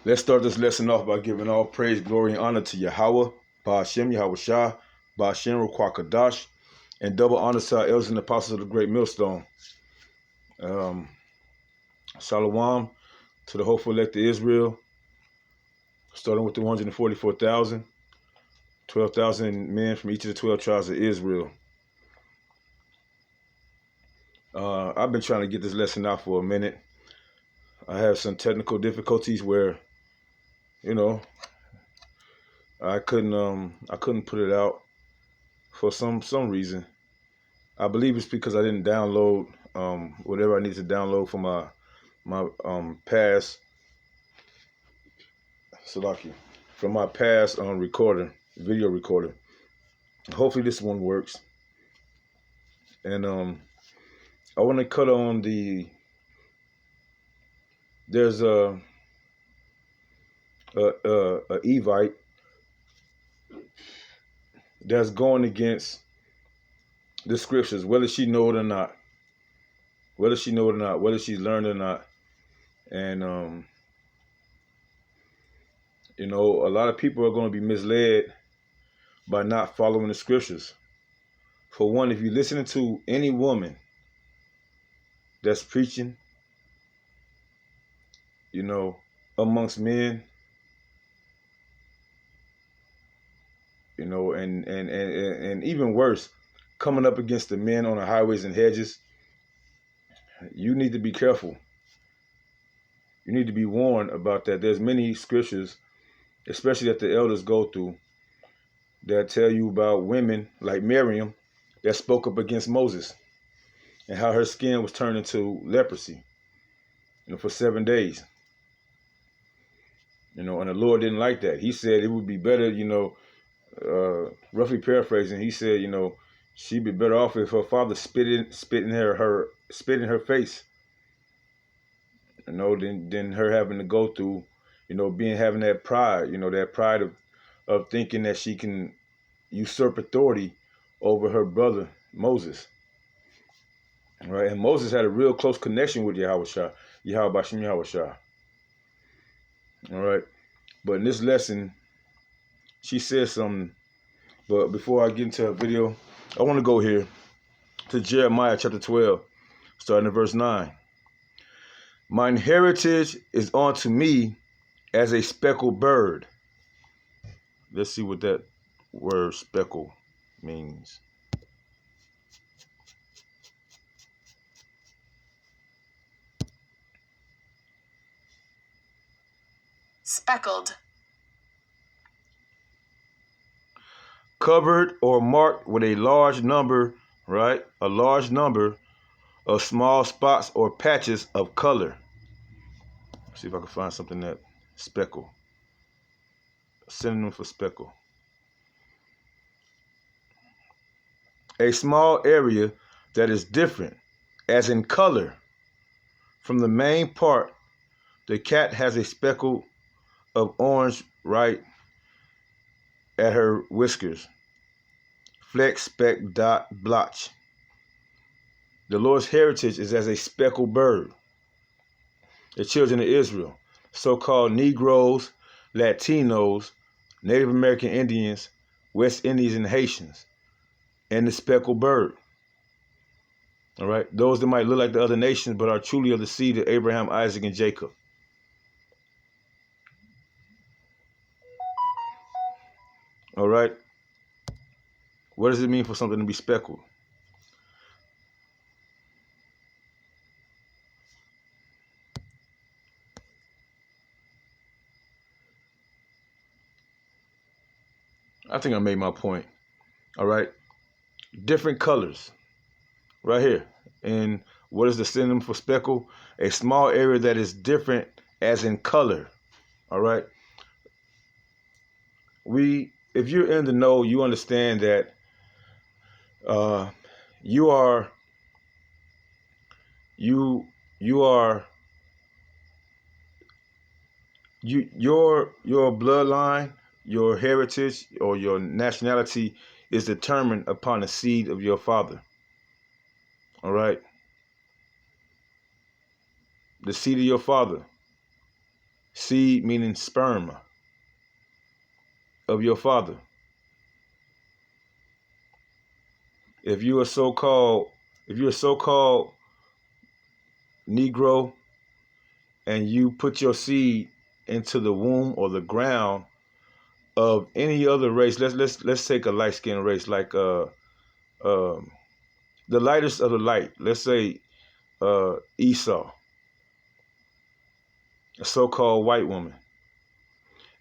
Let's start this lesson off by giving all praise, glory, and honor to Yahweh, Ba'ashem, Yahweh Shah, Ba'ashem, Rukwakadash, and double honor to our elders and apostles of the great millstone. Shalom to the hopeful elect of Israel, starting with the 144,000, 12,000 men from each of the 12 tribes of Israel. I've been trying to get this lesson out for a minute. I have some technical difficulties where, I couldn't put it out for some reason. I believe it's because I didn't download whatever I need to download for my past Salaki from my past video recording. Hopefully this one works. And I want to cut on there's a Evite that's going against the scriptures, whether she know it or not, whether she's learned or not. And a lot of people are going to be misled by not following the scriptures. For one, if you're listening to any woman that's preaching, amongst men, and even worse, coming up against the men on the highways and hedges, you need to be careful. You need to be warned about that. There's many scriptures, especially that the elders go through, that tell you about women like Miriam that spoke up against Moses and how her skin was turned into leprosy, for 7 days. And the Lord didn't like that. He said it would be better, roughly paraphrasing, he said, she'd be better off if her father spit in her face, than her having to go through, having that pride, that pride of thinking that she can usurp authority over her brother Moses. Right? And Moses had a real close connection with Yahweh Shah, Yahweh Bashim Yahweh Shah. All right. But in this lesson, she says something. But before I get into her video, I want to go here to Jeremiah chapter 12, starting at verse 9. Mine heritage is unto me as a speckled bird. Let's see what that word speckle means. Speckled. Covered or marked with a large number, right? A large number of small spots or patches of color. Let's see if I can find something that speckle. A synonym for speckle. A small area that is different, as in color, from the main part. The cat has a speckle of orange right at her whiskers. Fleck, speck, dot, blotch. The Lord's heritage is as a speckled bird. The children of Israel, so-called Negroes, Latinos, Native American Indians, West Indies, and Haitians, and the speckled bird. All right, those that might look like the other nations, but are truly of the seed of Abraham, Isaac, and Jacob. All right. What does it mean for something to be speckled? I think I made my point. All right. Different colors. Right here. And what is the synonym for speckle? A small area that is different as in color. All right. If you're in the know, you understand that your bloodline, your heritage, or your nationality is determined upon the seed of your father. All right. The seed of your father. Seed meaning sperm of your father. If you're a so-called Negro and you put your seed into the womb or the ground of any other race, let's take a light-skinned race like the lightest of the light. Let's say Esau, a so-called white woman,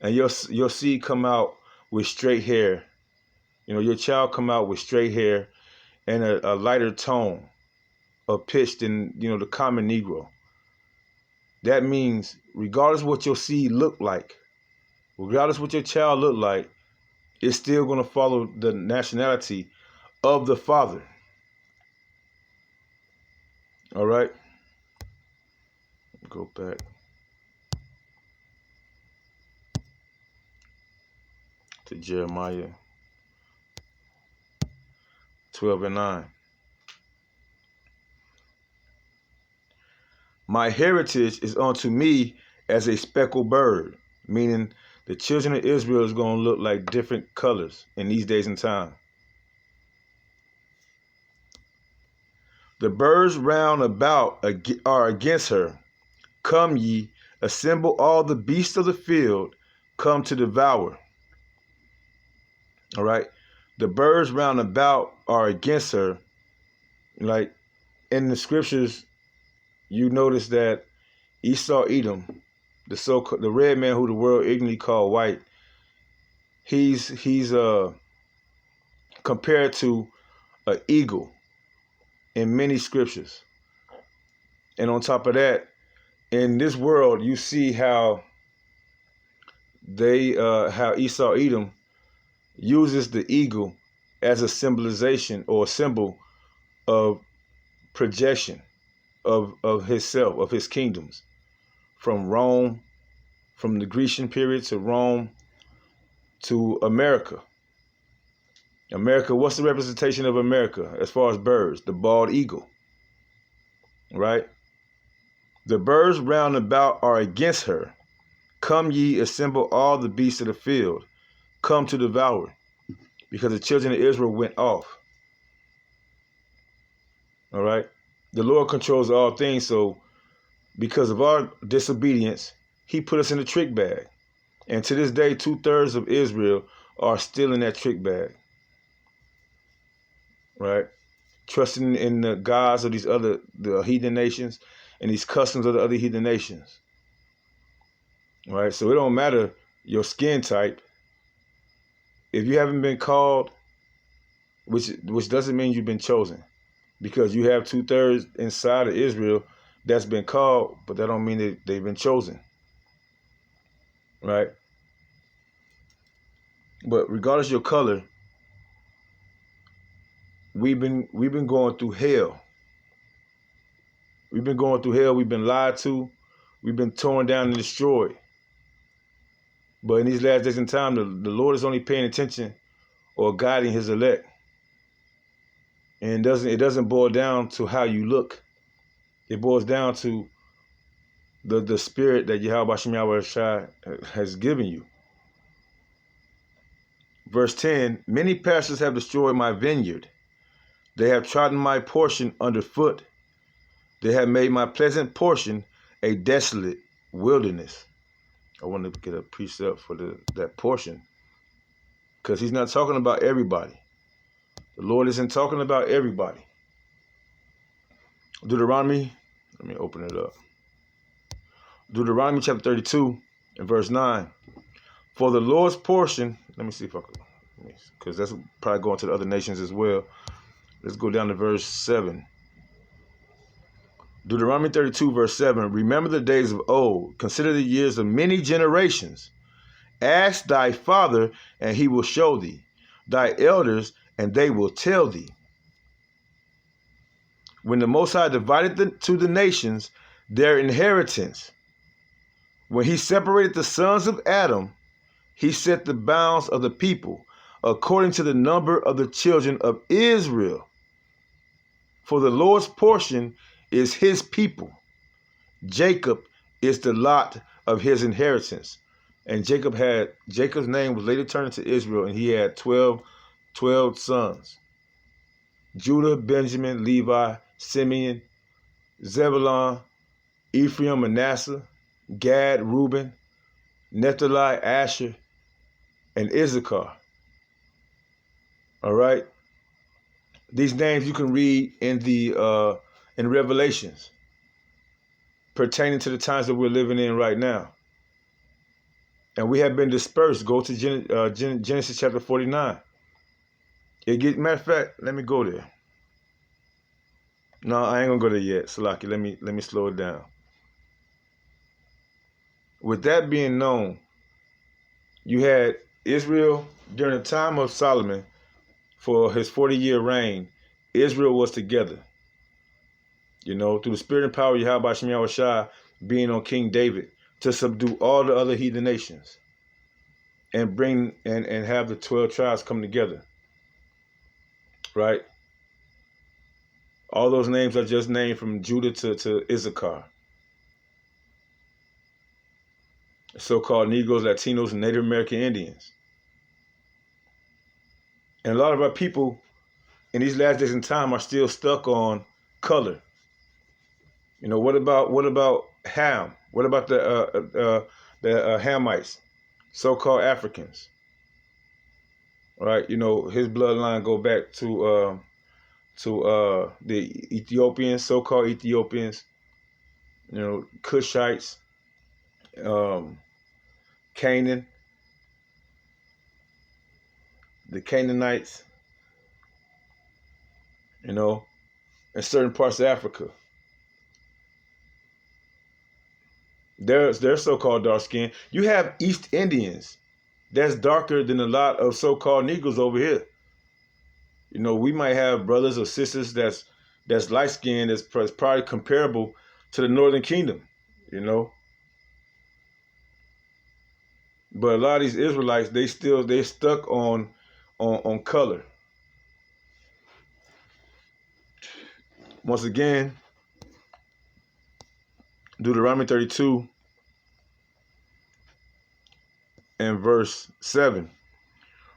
and your seed come out with straight hair. You know, your child come out with straight hair and a lighter tone of pitch than, you know, the common Negro. That means regardless of what your seed look like, regardless of what your child look like, it's still going to follow the nationality of the father. All right? Go back to Jeremiah 12:9. My heritage is unto me as a speckled bird, meaning the children of Israel is going to look like different colors in these days and time. The birds round about are against her. Come ye, assemble all the beasts of the field, come to devour. All right. The birds round about are against her. Like in the scriptures, you notice that Esau Edom, the red man who the world ignorantly called white, he's compared to an eagle in many scriptures. And on top of that, in this world, you see how how Esau Edom uses the eagle as a symbolization or a symbol of projection of himself, of his kingdoms, from Rome, from the Grecian period to Rome to America. America, what's the representation of America as far as birds? The bald eagle, right? The birds round about are against her. Come ye, assemble all the beasts of the field. Come to devour, because the children of Israel went off. All right? The Lord controls all things, so because of our disobedience, he put us in a trick bag. And to this day, 2/3 of Israel are still in that trick bag. Right? Trusting in the gods of the heathen nations and these customs of the other heathen nations. Right? So it don't matter your skin type. If you haven't been called, which doesn't mean you've been chosen, because you have 2/3 inside of Israel that's been called, but that don't mean that they've been chosen. Right? But regardless of your color, we've been going through hell. We've been going through hell. We've been lied to. We've been torn down and destroyed. But in these last days and time, the Lord is only paying attention or guiding his elect. And it doesn't boil down to how you look. It boils down to the spirit that Yahweh Hashem Yahweh Shai has given you. Verse 10, many pastors have destroyed my vineyard. They have trodden my portion underfoot. They have made my pleasant portion a desolate wilderness. I want to get a precept for that portion, because he's not talking about everybody. The Lord isn't talking about everybody. Deuteronomy, let me open it up. Deuteronomy chapter 32 and verse 9. For the Lord's portion, let me see if I could, because that's probably going to the other nations as well. Let's go down to verse 7. Deuteronomy 32 verse 7. Remember the days of old. Consider the years of many generations. Ask thy father, and he will show thee. Thy elders, and they will tell thee. When the Most High divided to the nations their inheritance, when he separated the sons of Adam, he set the bounds of the people according to the number of the children of Israel. For the Lord's portion is his people. Jacob is the lot of his inheritance. And Jacob's name was later turned into Israel, and he had 12 sons: Judah, Benjamin, Levi, Simeon, Zebulun, Ephraim, Manasseh, Gad, Reuben, Naphtali, Asher, and Issachar. All right. These names you can read in Revelations pertaining to the times that we're living in right now. And we have been dispersed. Go to Genesis chapter 49. Matter of fact, let me go there. No, I ain't gonna go there yet. Salaki, let me slow it down. With that being known, you had Israel during the time of Solomon for his 40-year reign. Israel was together. Through the spirit and power of Yahweh Shem Yahushua being on King David to subdue all the other heathen nations and bring and have the 12 tribes come together. Right? All those names are just named from Judah to Issachar. So-called Negroes, Latinos, and Native American Indians. And a lot of our people in these last days in time are still stuck on color. What about Ham? What about the Hamites, so-called Africans? Right? His bloodline go back to the Ethiopians, so-called Ethiopians. Cushites, Canaan, the Canaanites. In certain parts of Africa. They're so-called dark skin. You have East Indians that's darker than a lot of so-called Negroes over here. We might have brothers or sisters that's light skinned that's probably comparable to the Northern Kingdom. But a lot of these Israelites, they're stuck on color. Once again, Deuteronomy 32 and verse 7.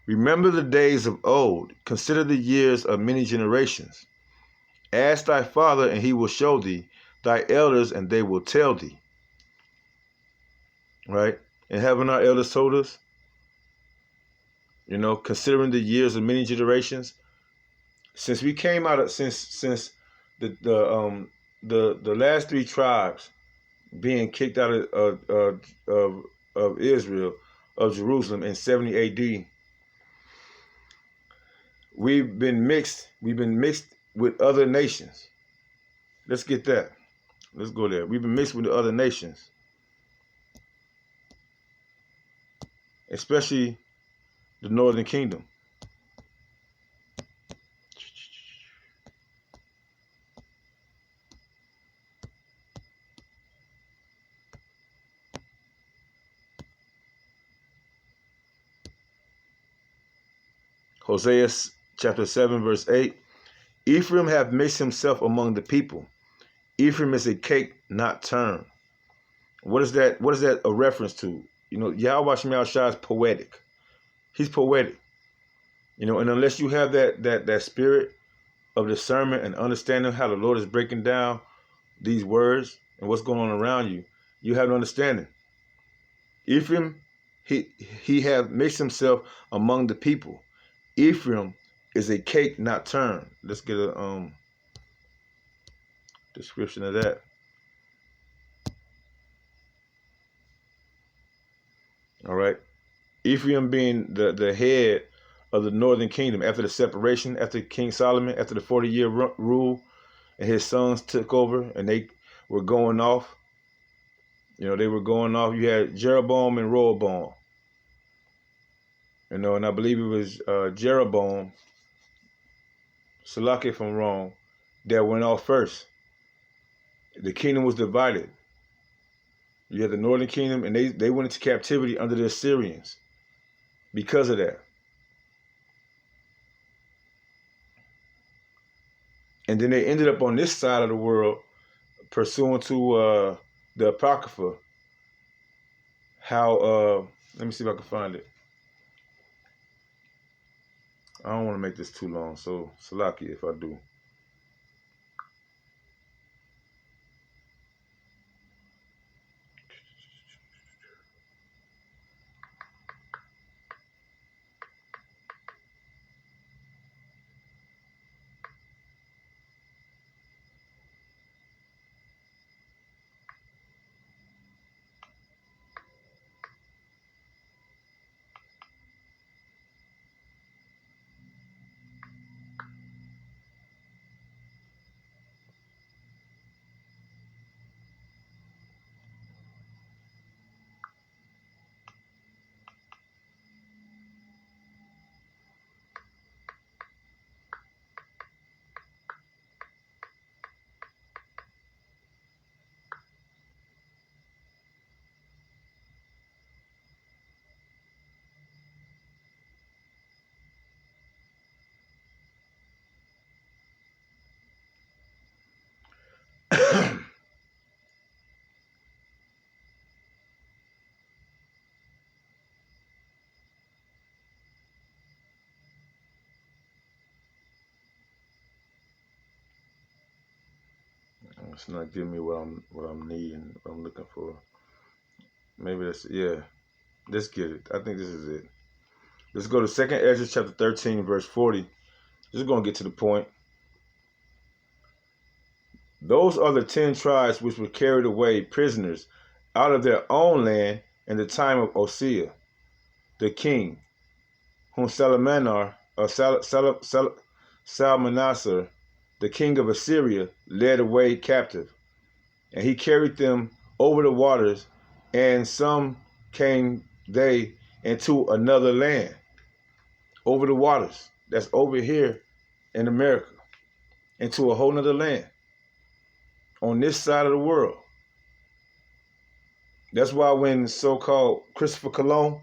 Remember the days of old. Consider the years of many generations. Ask thy father, and he will show thee, thy elders, and they will tell thee. Right? And haven't our elders told us? Considering the years of many generations, since we came out of since the last three tribes being kicked out of Israel, of Jerusalem in 70 A.D. We've been mixed with other nations. Let's get that. Let's go there. We've been mixed with the other nations, especially the Northern Kingdom. Hosea chapter 7 verse 8. Ephraim hath mixed himself among the people. Ephraim is a cake not turned. What is that? What is that a reference to? Yahweh Shem Yahushua is poetic. He's poetic. And unless you have that spirit of discernment and understanding how the Lord is breaking down these words and what's going on around you, you have no understanding. Ephraim, he have mixed himself among the people. Ephraim is a cake not turned. Let's get a description of that. All right. Ephraim being the head of the northern kingdom after the separation, after King Solomon, after the 40-year rule, and his sons took over and they were going off. They were going off. You had Jeroboam and Rehoboam. And I believe it was Jeroboam, Salaki if I'm wrong, that went off first. The kingdom was divided. You had the northern kingdom, and they went into captivity under the Assyrians because of that. And then they ended up on this side of the world, pursuant to the Apocrypha, how let me see if I can find it. I don't want to make this too long, so Salaki if I do. It's not giving me what I'm needing, what I'm looking for. Maybe that's yeah. Let's get it. I think this is it. Let's go to 2nd Ezra chapter 13, verse 40. Just gonna get to the point. Those are the 10 tribes which were carried away prisoners out of their own land in the time of Osea, the king, whom Salmanassar, the king of Assyria, led away captive. And he carried them over the waters, and some came they into another land, over the waters. That's over here in America, into a whole nother land, on this side of the world. That's why when so-called Christopher Colon,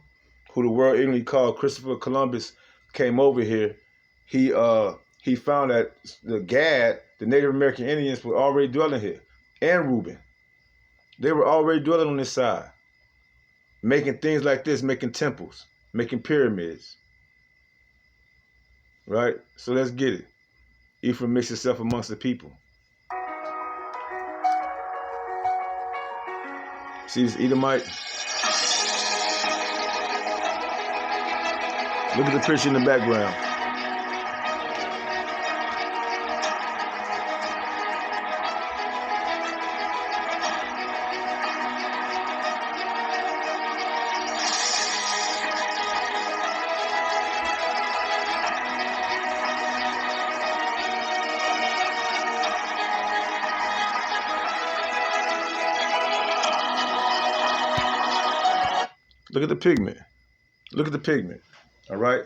who the world ignorantly called Christopher Columbus, came over here, he found that the Gad, the Native American Indians, were already dwelling here, and Reuben. They were already dwelling on this side, making things like this, making temples, making pyramids. Right? So let's get it. Ephraim mixed itself amongst the people. See this Edomite? Look at the picture in the background. Look at the pigment. Look at the pigment. All right?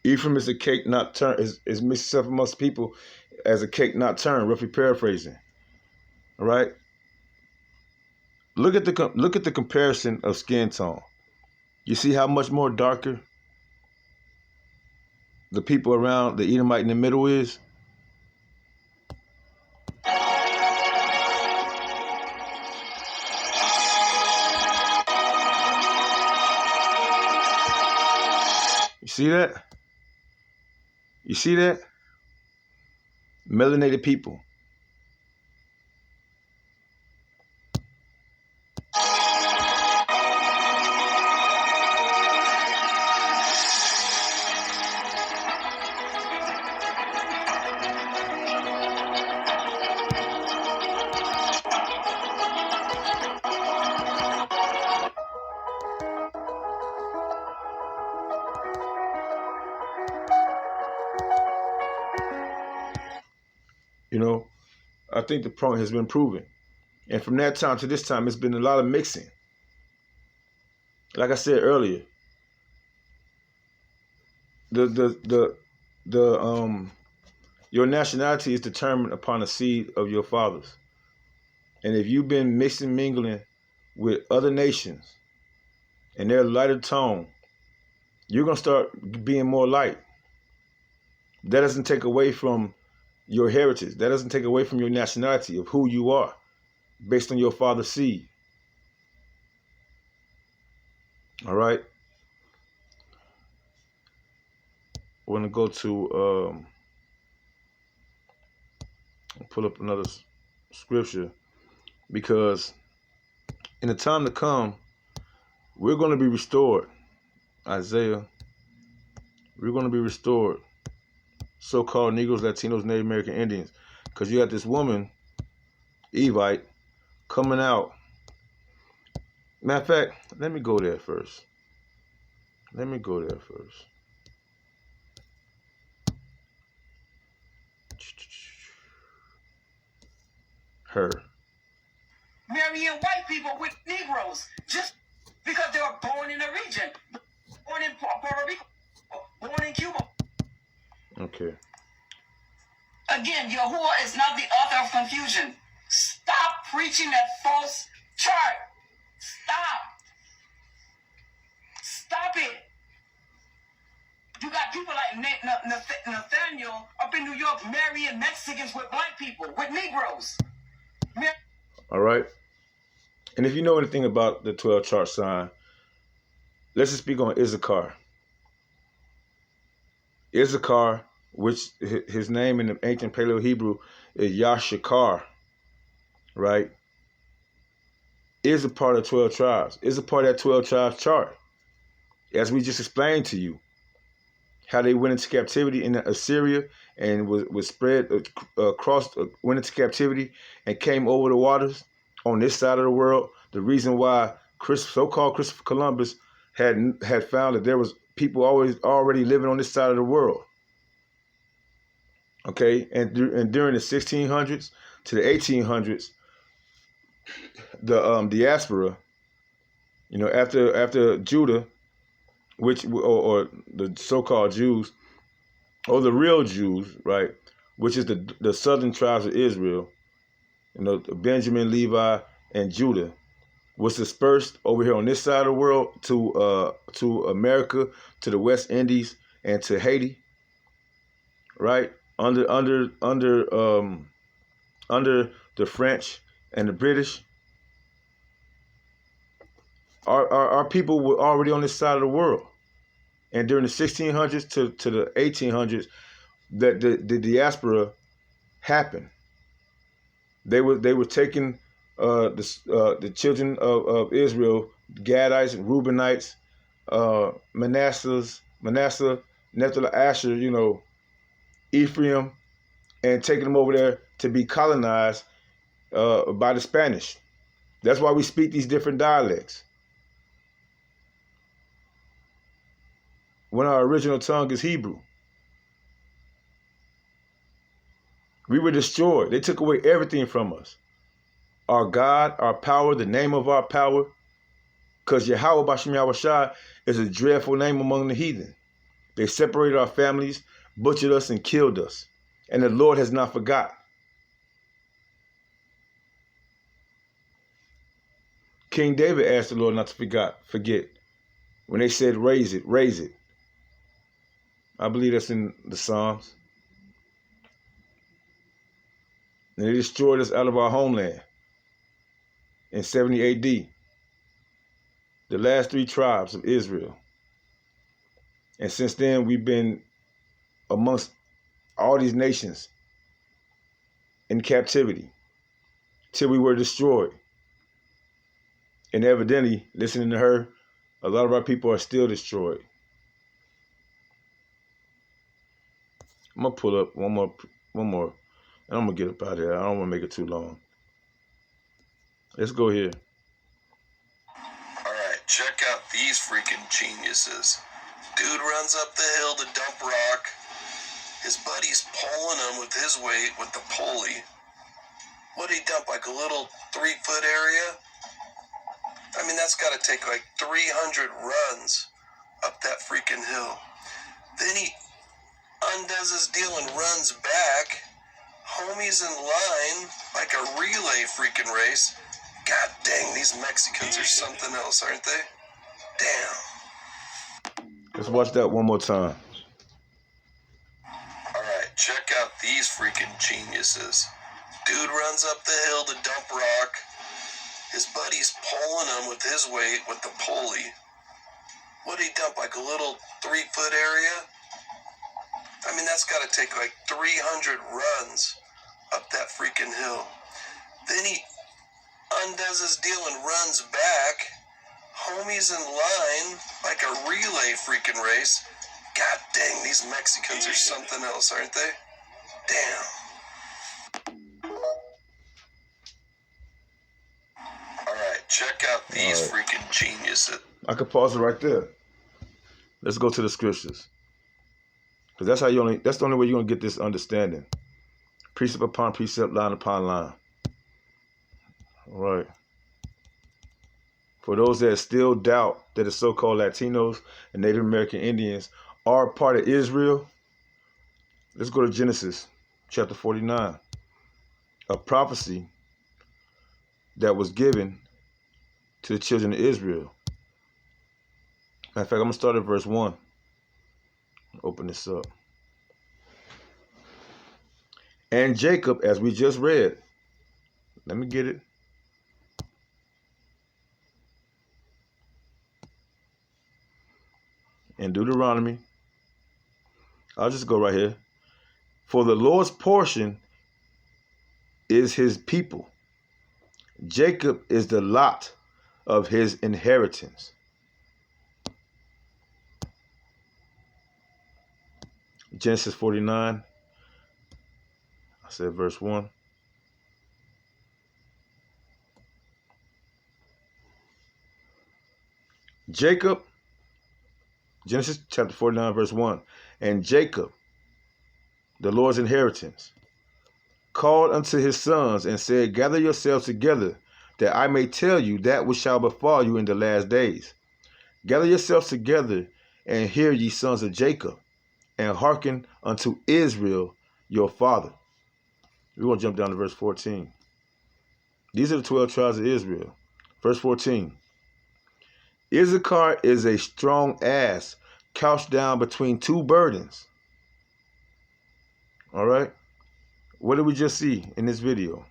Ephraim is a cake not turned, is mixed itself amongst people as a cake not turned, roughly paraphrasing. All right? Look at the comparison of skin tone. You see how much more darker the people around the Edomite in the middle is? You see that? You see that? Melanated people. You know, I think the point has been proven. And from that time to this time, it's been a lot of mixing. Like I said earlier, your nationality is determined upon the seed of your fathers. And if you've been mixing, mingling with other nations and they're lighter tone, you're gonna start being more light. That doesn't take away from your heritage. That doesn't take away from your nationality of who you are based on your father's seed. All right. We're gonna go to pull up another scripture because in the time to come, we're going to be restored. Isaiah, we're going to be restored. So-called Negroes, Latinos, Native American Indians, because you got this woman, Evite, coming out. Matter of fact, let me go there first. Her. Marrying white people with Negroes just because they were born in the region, born in Puerto Rico, born in Cuba. Okay. Again, Yahuwah is not the author of confusion. Stop preaching that false chart. Stop it. You got people like Nathaniel up in New York marrying Mexicans with black people, with Negroes. All right. And if you know anything about the 12 chart sign, let's just speak on Issachar. Issachar, which his name in the ancient Paleo Hebrew is Yashakar, right? Is a part of 12 tribes. Is a part of that 12 tribes chart. As we just explained to you, how they went into captivity in Assyria and was spread across, went into captivity and came over the waters on this side of the world. The reason why so-called Christopher Columbus had found that there was people already living on this side of the world. Okay, and during the 1600s to the 1800s, the diaspora, after Judah, which or the so-called Jews, or the real Jews, right, which is the southern tribes of Israel, Benjamin, Levi, and Judah, was dispersed over here on this side of the world to America, to the West Indies, and to Haiti, right, under the French and the British. Our people were already on this side of the world, and during the 1600s to the 1800s, that the diaspora happened. They were taking the children of Israel, Gadites, Reubenites, Manasseh, Naphtali, Asher, Ephraim, and taking them over there to be colonized by the Spanish. That's why we speak these different dialects. When our original tongue is Hebrew. We were destroyed. They took away everything from us. Our God, our power, the name of our power. Because Yahweh Bashem Yahushua is a dreadful name among the heathen. They separated our families, butchered us, and killed us. And the Lord has not forgot. King David asked the Lord not to forget. When they said, raise it, raise it. I believe that's in the Psalms. And they destroyed us out of our homeland in 70 AD. The last 3 tribes of Israel. And since then, we've been amongst all these nations in captivity till we were destroyed. And evidently, listening to her, a lot of our people are still destroyed. I'm going to pull up one more, and I'm going to get up out of here. I don't want to make it too long. Let's go here. All right, check out these freaking geniuses. Dude runs up the hill to dump rock. His buddy's pulling him with his weight with the pulley. What'd he dump, like a little 3-foot area? I mean, that's got to take like 300 runs up that freaking hill. Then he undoes his deal and runs back. Homie's in line like a relay freaking race. God dang, these Mexicans are something else, aren't they? Damn. Let's watch that one more time. All right, check out these freaking geniuses. Dude runs up the hill to dump rock. His buddy's pulling him with his weight with the pulley. What did he dump, like a little 3-foot area? I mean, that's got to take like 300 runs up that freaking hill. Then he undoes his deal and runs back. Homie's in line like a relay freaking race. God dang, these Mexicans are something else, aren't they? Damn. Alright, check out these freaking geniuses. I could pause it right there. Let's go to the scriptures. Because that's the only way you're gonna get this understanding. Precept upon precept, line upon line. All right. For those that still doubt that the so-called Latinos and Native American Indians are part of Israel, let's go to Genesis chapter 49. A prophecy that was given to the children of Israel. Matter of fact, I'm going to start at verse 1. Open this up. And Jacob, as we just read, let me get it. In Deuteronomy, I'll just go right here. For the Lord's portion is his people. Jacob is the lot of his inheritance. Genesis 49, I said verse 1. Jacob, Genesis chapter 49, verse 1. And Jacob, the Lord's inheritance, called unto his sons and said, gather yourselves together, that I may tell you that which shall befall you in the last days. Gather yourselves together, and hear, ye sons of Jacob, and hearken unto Israel your father. We're going to jump down to verse 14. These are the 12 tribes of Israel. Verse 14. Issachar is a strong ass, couched down between two burdens. All right. What did we just see in this video?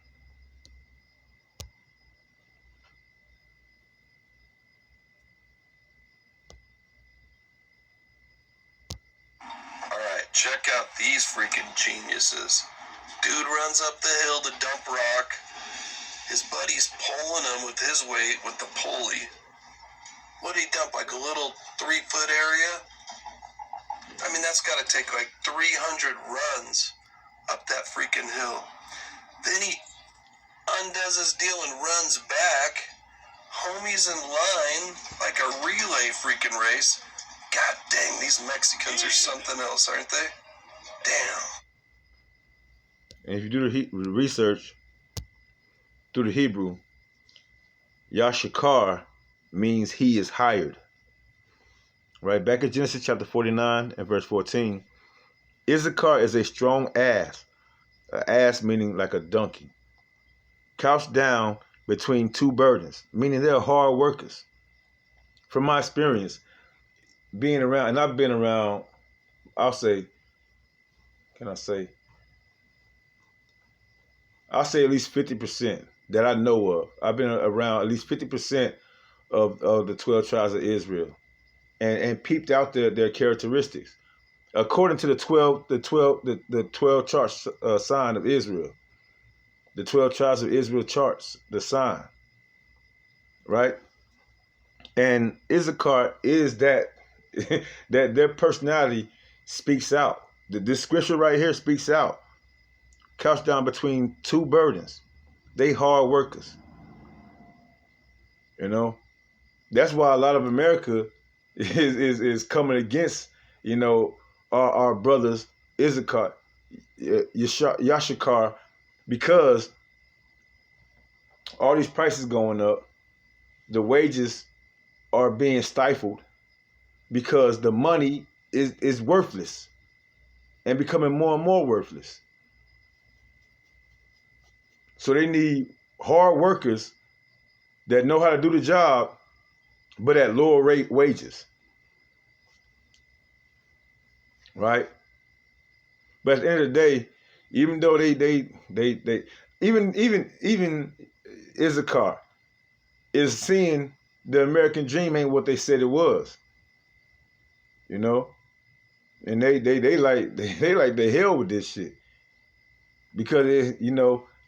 All right, check out these freaking geniuses. Dude runs up the hill to dump rock. His buddy's pulling him with his weight with the pulley. What did he dump, like a little 3-foot area? I mean, that's got to take like 300 runs up that freaking hill. Then he undoes his deal and runs back. Homie's in line like a relay freaking race. God dang, these Mexicans are something else, aren't they? Damn. And if you do the research through the Hebrew, Yashakar means he is hired. Right, back in Genesis chapter 49 and verse 14, Issachar is a strong ass. An ass meaning like a donkey. Couched down between two burdens, meaning they're hard workers. From my experience, being around, and I've been around, I'll say at least 50% that I know of. I've been around at least 50% of the 12 tribes of Israel, and peeped out their characteristics according to the 12 charts sign of Israel. The 12 tribes of Israel charts the sign, right? And Issachar is that that their personality speaks out. This scripture right here speaks out. Couched down between two burdens. They hard workers. You know, that's why a lot of America is coming against, you know, our brothers Issachar, Yashakar, because all these prices going up, the wages are being stifled because the money is worthless and becoming more and more worthless. So they need hard workers that know how to do the job, but at lower rate wages. Right? But at the end of the day, even though even Issachar is seeing the American dream ain't what they said it was. you know, and they like they like the hell with this shit because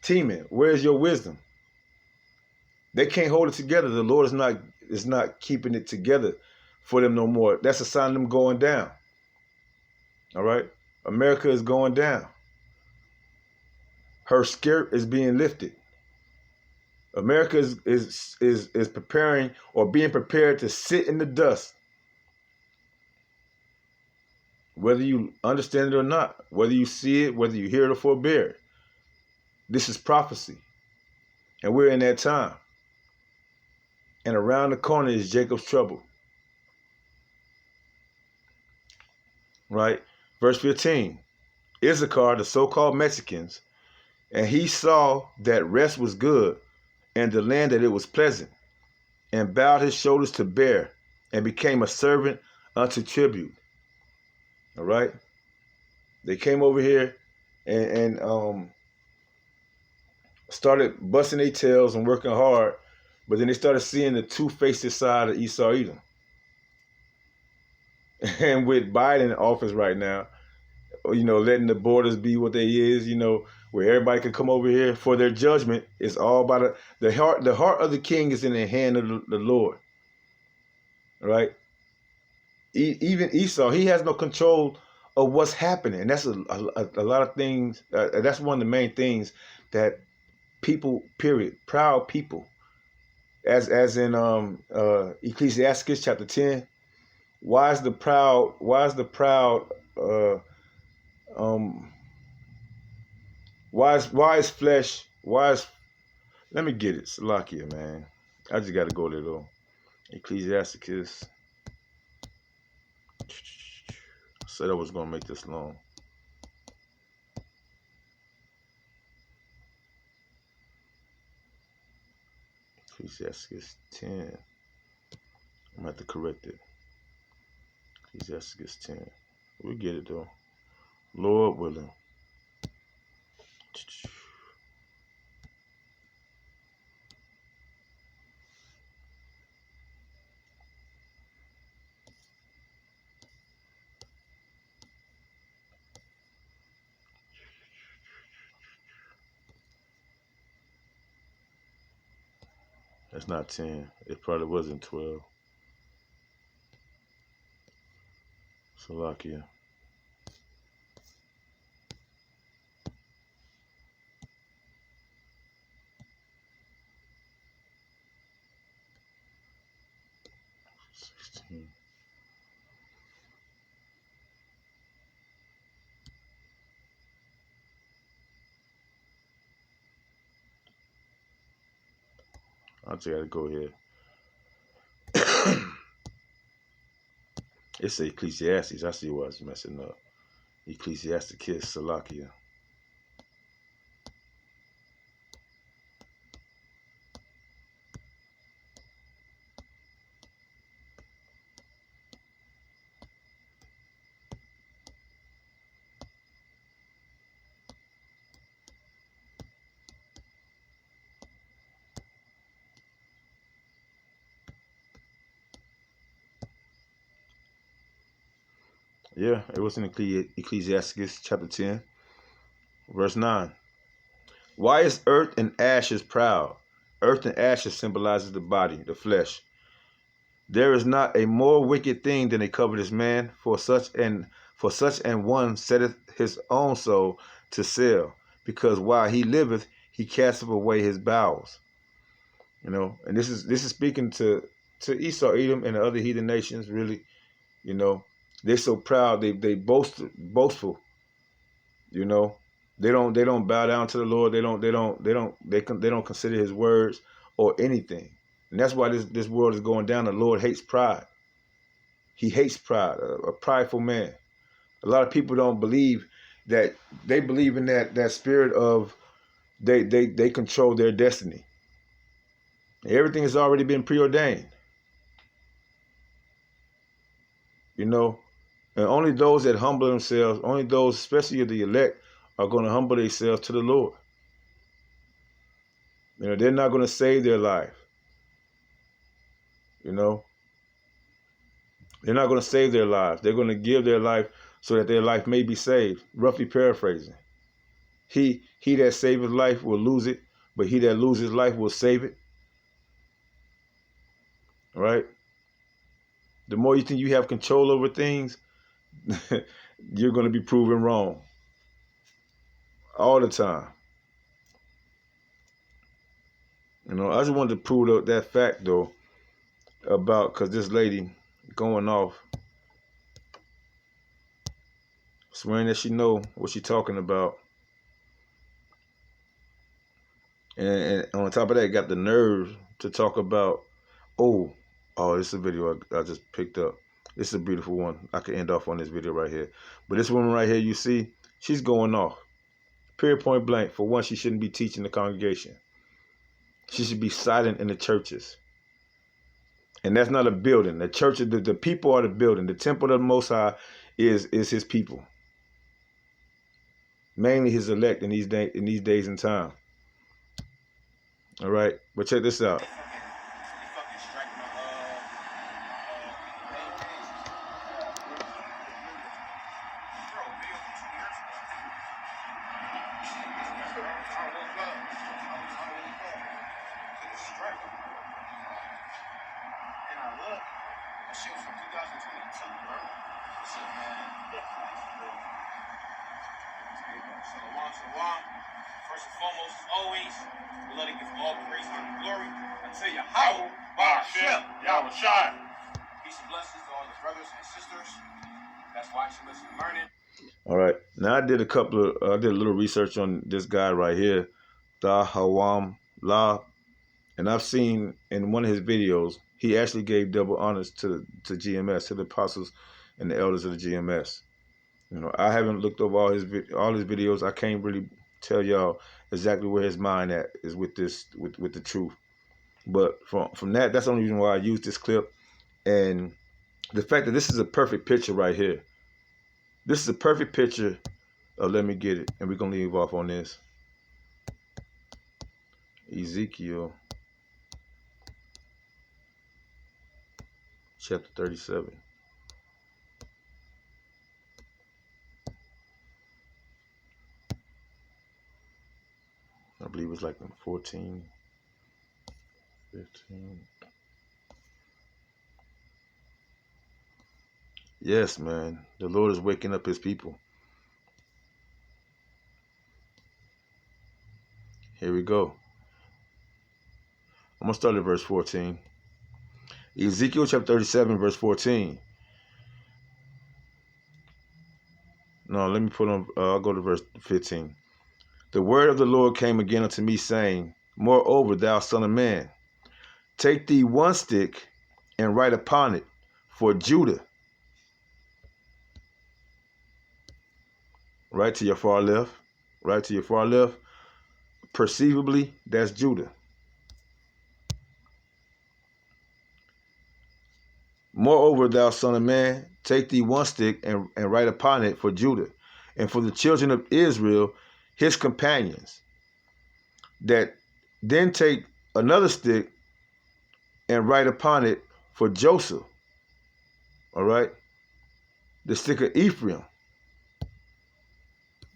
teaming. Where's your wisdom? They can't hold it together. The Lord is not keeping it together for them no more. That's a sign of them going down. All right, America is going down. Her skirt is being lifted. America is preparing or being prepared to sit in the dust. Whether you understand it or not, whether you see it, whether you hear it or forbear it. This is prophecy. And we're in that time. And around the corner is Jacob's trouble. Right? Verse 15. Issachar, the so-called Mexicans, and he saw that rest was good, and the land that it was pleasant, and bowed his shoulders to bear, and became a servant unto tribute. All right? They came over here and started busting their tails and working hard, but then they started seeing the two-faced side of Esau Edom. And with Biden in office right now, letting the borders be what they is, where everybody can come over here for their judgment. It's all about the heart. The heart of the king is in the hand of the Lord. Right? Even Esau, he has no control of what's happening. And that's a lot of things. That's one of the main things that people, period, proud people, as in Ecclesiastes chapter 10. Why is the proud why is flesh, let me get it, Salakia, man. I just got to go there, though. Ecclesiasticus. I said I was going to make this long. Ecclesiasticus 10. I'm going to have to correct it. Ecclesiasticus 10. We'll get it, though. Lord willing. That's not 10. It probably wasn't 12. Salakia. I just gotta go here. It's Ecclesiastes. I see why it's messing up. Ecclesiasticus, Salakia. Yeah, it was in Ecclesiastes chapter 10, verse 9. Why is earth and ashes proud? Earth and ashes symbolizes the body, the flesh. There is not a more wicked thing than a covetous man, for such an one setteth his own soul to sell, because while he liveth, he casteth away his bowels. And this is speaking to Esau, Edom, and the other heathen nations. Really, they're so proud. They boastful. They don't bow down to the Lord. They don't consider His words or anything. And that's why this world is going down. The Lord hates pride. He hates pride, a prideful man. A lot of people don't believe that. They believe in that spirit of they control their destiny. Everything has already been preordained. And only those that humble themselves, only those, especially the elect, are going to humble themselves to the Lord. They're not going to save their life. They're not going to save their lives. They're going to give their life so that their life may be saved. Roughly paraphrasing. He that saveth life will lose it, but he that loses life will save it. All right? The more you think you have control over things, you're going to be proven wrong all the time. You know, I just wanted to prove that fact, though, about, because this lady going off, swearing that she know what she talking about. And on top of that, got the nerve to talk about, oh, this is a video I just picked up. This is a beautiful one. I could end off on this video right here. But this woman right here, you see, she's going off. Period, point blank. For one, she shouldn't be teaching the congregation. She should be silent in the churches. And that's not a building. The church, the people are the building. The temple of the Most High is his people. Mainly his elect in these days and time. All right, but check this out. Shit was from 2022, bro. Shit, man. Shalom. First and foremost, as always, we let it give all praise, honor, and glory unto Yahweh, Ba'ashem, Yahweh Shai. Peace and blessings to all the brothers and sisters that's watching, listening, learning. All right. Now I did a little research on this guy right here, Hawam La, and I've seen in one of his videos he actually gave double honors to GMS, to the apostles and the elders of the GMS. You know, I haven't looked over all his videos. I can't really tell y'all exactly where his mind at is with this with the truth. But from that's the only reason why I used this clip, and the fact that this is a perfect picture right here. This is a perfect picture of, let me get it, and we're gonna leave off on this. Ezekiel chapter 37. I believe it's like 14, 15. Yes, man. The Lord is waking up his people. Here we go. I'm going to start at verse 14. Ezekiel chapter 37, verse 14. No, let me put on, I'll go to verse 15. The word of the Lord came again unto me, saying, Moreover, thou son of man, take thee one stick and write upon it for Judah. Right to your far left. Right to your far left. Perceivably, that's Judah. Moreover, thou son of man, take thee one stick and write upon it for Judah, and for the children of Israel, his companions. That then take another stick and write upon it for Joseph. All right? The stick of Ephraim.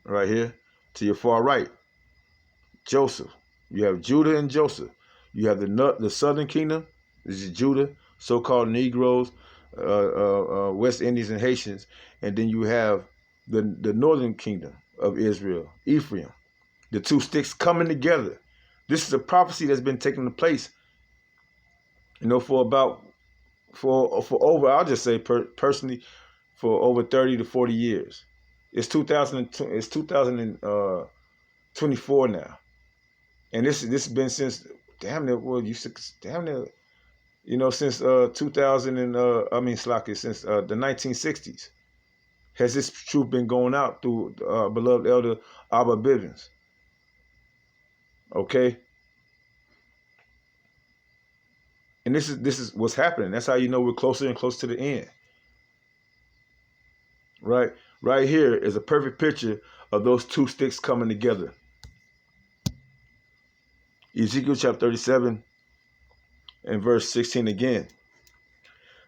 Right here to your far right. Joseph. You have Judah and Joseph. You have the southern kingdom. This is Judah, so-called Negroes, West Indians and Haitians. And then you have the northern kingdom of Israel, Ephraim. The two sticks coming together. This is a prophecy that's been taking place, you know, for over, I'll just say personally, for over 30 to 40 years. It's 2024 now. And this has been since since 2000 and since the 1960s. Has this truth been going out through beloved elder Abba Bivens? Okay. And this is what's happening. That's how you know we're closer and closer to the end. Right? Right here is a perfect picture of those two sticks coming together. Ezekiel chapter 37 and verse 16 again.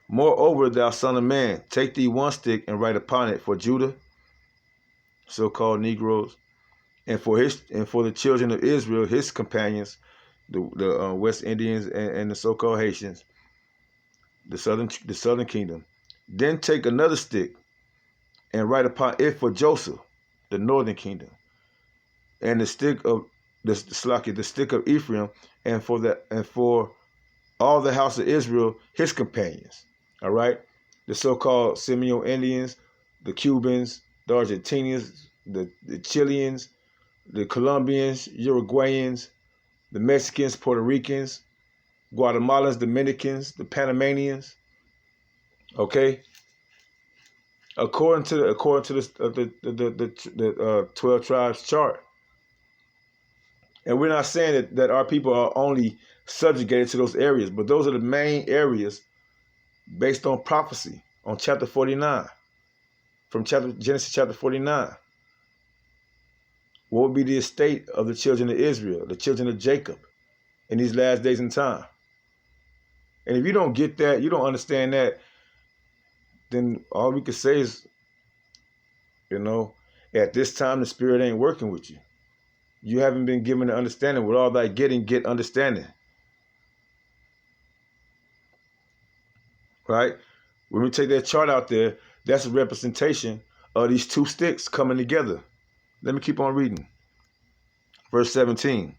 Moreover, thou son of man, take thee one stick and write upon it for Judah, so-called Negroes, and for the children of Israel, his companions, the West Indians and the so-called Haitians, the southern kingdom. Then take another stick and write upon it for Joseph, the northern kingdom, and the stick of the stick of Ephraim, and for all the house of Israel, his companions. All right, the so-called Seminole Indians, the Cubans, the Argentinians, the Chileans, the Colombians, Uruguayans, the Mexicans, Puerto Ricans, Guatemalans, Dominicans, the Panamanians. Okay, according to the 12 tribes chart, and we're not saying that our people are only subjugated to those areas, but those are the main areas based on prophecy on chapter 49, from Genesis chapter 49. What would be the estate of the children of Israel, the children of Jacob, in these last days and time? And if you don't get that, you don't understand that, then all we can say is, at this time the Spirit ain't working with you. You haven't been given the understanding. With all thy getting, get understanding. Right? When we take that chart out there, that's a representation of these two sticks coming together. Let me keep on reading. Verse 17.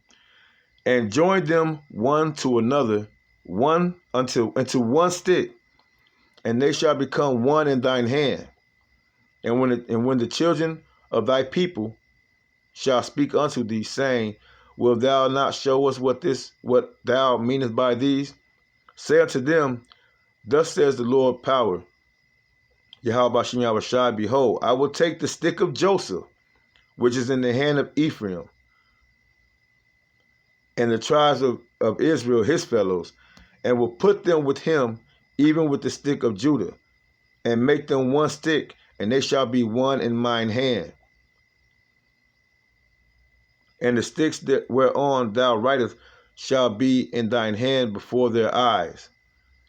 And join them one to another, into one stick, and they shall become one in thine hand. And when the children of thy people shall speak unto thee, saying, Wilt thou not show us what thou meanest by these? Say unto them, Thus says the Lord power, Yahweh Bashem Yahweh Shai, behold, I will take the stick of Joseph, which is in the hand of Ephraim, and the tribes of Israel, his fellows, and will put them with him, even with the stick of Judah, and make them one stick, and they shall be one in mine hand. And the sticks whereon thou writest shall be in thine hand before their eyes.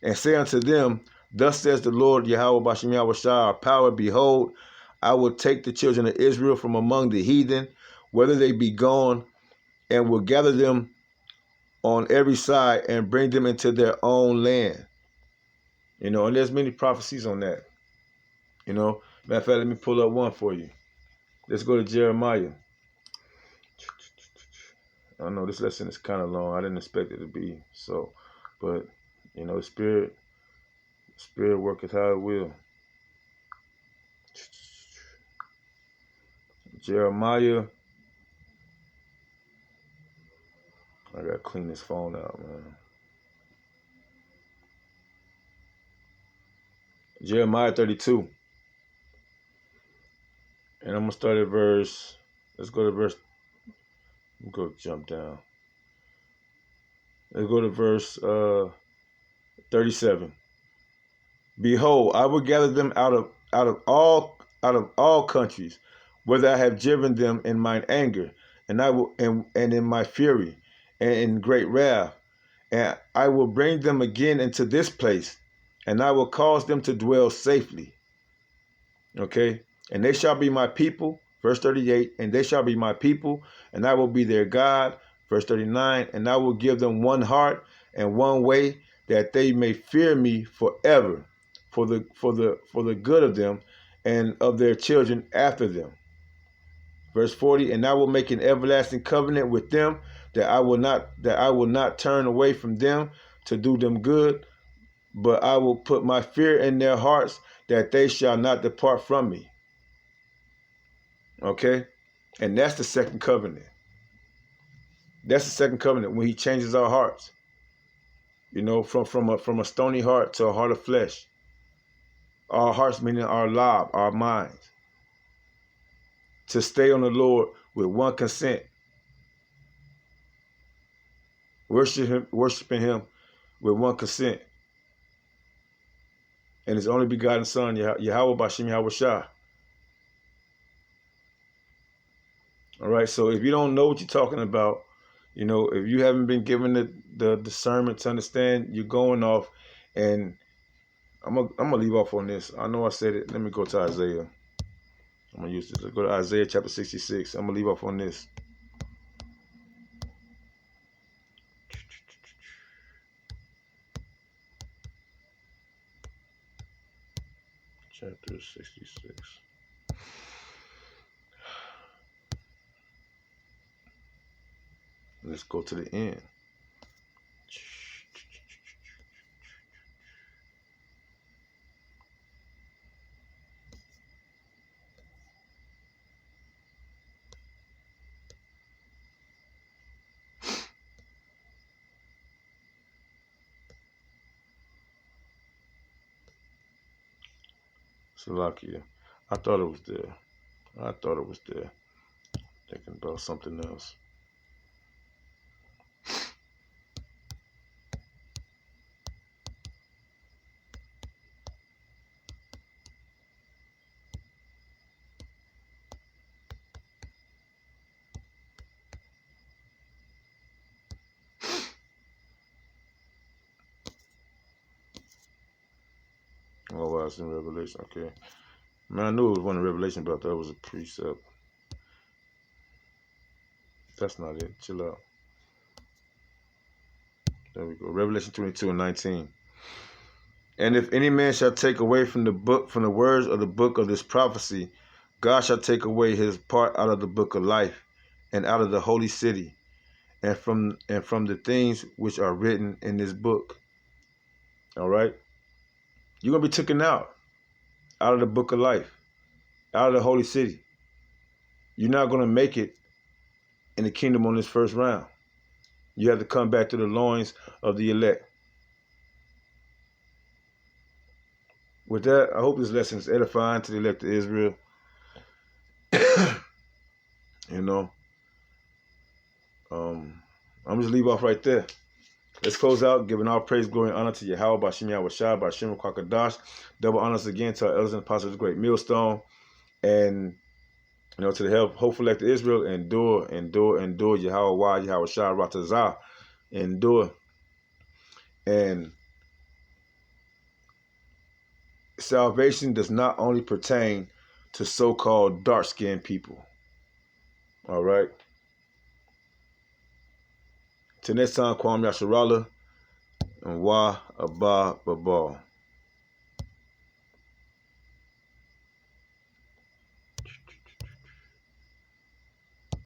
And say unto them, Thus says the Lord Yahweh Bashem Yahweh Shai, our power, behold, I will take the children of Israel from among the heathen, whether they be gone, and will gather them on every side and bring them into their own land. And there's many prophecies on that. Matter of fact, let me pull up one for you. Let's go to Jeremiah. I know this lesson is kind of long. I didn't expect it to be so. But, the Spirit worketh how it will. Jeremiah. I got to clean this phone out, man. Jeremiah 32. And I'm going to start at let's go jump down. Let's go to verse 37. Behold, I will gather them out of all countries, whither I have driven them in mine anger, and in my fury, and in great wrath, and I will bring them again into this place, and I will cause them to dwell safely. Okay, and they shall be my people. Verse 38, and they shall be my people, and I will be their God. Verse 39, and I will give them one heart and one way, that they may fear me forever, for the good of them and of their children after them. Verse 40, and I will make an everlasting covenant with them, that I will not turn away from them to do them good, but I will put my fear in their hearts, that they shall not depart from me. Okay? And that's the second covenant. That's the second covenant, when he changes our hearts. From a stony heart to a heart of flesh. Our hearts meaning our lob, our minds. To stay on the Lord with one consent. Worshiping him with one consent. And his only begotten Son, Yahweh Bashem Yahweh Shai. All right, so if you don't know what you're talking about, if you haven't been given the discernment to understand, you're going off and I'm gonna leave off on this. I know I said it. Let me go to Isaiah. I'm gonna use this. Let's go to Isaiah chapter 66. I'm gonna leave off on this. Chapter 66. Let's go to the end. Salakia. I thought it was there. I thought it was there. Thinking about something else. Oh, wow, it's in Revelation. Okay. Man, I knew it was one in Revelation, but that was a precept. That's not it. Chill out. There we go. Revelation 22 and 19. And if any man shall take away from the words of the book of this prophecy, God shall take away his part out of the book of life, and out of the holy city, and from the things which are written in this book. All right? You're gonna be taken out of the book of life, out of the holy city. You're not gonna make it in the kingdom on this first round. You have to come back to the loins of the elect. With that, I hope this lesson is edifying to the elect of Israel. You know, I'm just leave off right there. Let's close out, giving all praise, glory, and honor to Yahweh, Bashim Yahushua, Bashim Kwakadash. Double honors again to our elders and apostles of the great millstone. And, you know, to the hopeful elect of Israel, endure, Yahweh, Yahushua, Ratazah, endure. And salvation does not only pertain to so-called dark-skinned people. All right? Till next time, Kwam Yasharala and Wa Abba Babal.